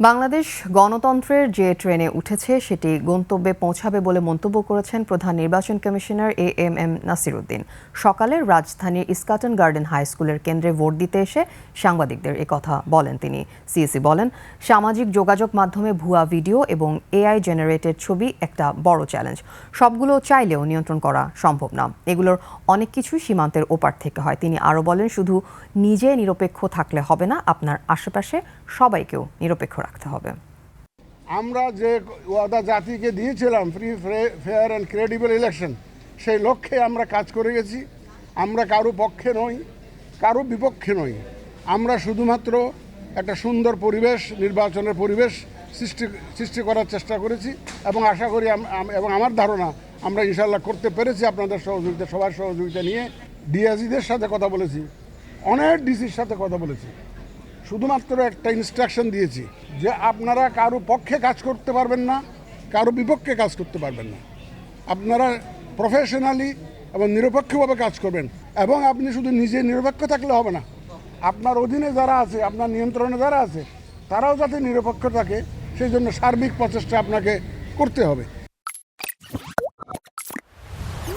বাংলাদেশ গণতন্ত্রের যে ট্রেনে উঠেছে সেটি গন্তব্যে পৌঁছাবে বলে মন্তব্য করেছেন প্রধান নির্বাচন কমিশনার এএমএম নাসির উদ্দিন। সকালে রাজধানীর ইস্কাটন গার্ডেন হাই স্কুলের কেন্দ্রে ভোট দিতে এসে সাংবাদিকদের কথা বলেন তিনি। সিইসি বলেন, সামাজিক যোগাযোগ মাধ্যমে ভুয়া ভিডিও এবং এআই জেনারেটেড ছবি একটা বড় চ্যালেঞ্জ। সবগুলো চাইলেও নিয়ন্ত্রণ করা সম্ভব না। এগুলোর অনেক কিছুই সীমান্তের ওপার থেকে হয়। তিনি আরও বলেন, শুধু নিজে নিরপেক্ষ থাকলে হবে না, আপনার আশেপাশে সবাইকেও নিরপেক্ষ রাখতে হবে। আমরা যে ওয়াদা জাতিকে দিয়েছিলাম, free fair and credible election, সেই লক্ষ্যে আমরা কাজ করে গেছি। আমরা কারো পক্ষে নই, কারো বিপক্ষে নই। আমরা শুধুমাত্র একটা সুন্দর পরিবেশ, নির্বাচনের পরিবেশ সৃষ্টি করার চেষ্টা করেছি এবং আশা করি এবং আমার ধারণা আমরা ইনশাল্লাহ করতে পেরেছি। আপনাদের সহযোগিতা, সবার সহযোগিতা নিয়ে ডিআইজিদের সাথে কথা বলেছি, অনেক ডিসির সাথে কথা বলেছি। শুধুমাত্র একটা ইনস্ট্রাকশন দিয়েছি যে আপনারা কারো পক্ষে কাজ করতে পারবেন না, কারো বিপক্ষে কাজ করতে পারবেন না। আপনারা প্রফেশনালি এবং নিরপেক্ষভাবে কাজ করবেন এবং আপনি শুধু নিজে নিরপেক্ষ থাকলে হবে না, আপনার অধীনে যারা আছে, আপনার নিয়ন্ত্রণে যারা আছে, তারাও যাতে নিরপেক্ষ থাকে সেই জন্য সার্বিক প্রচেষ্টা আপনাকে করতে হবে।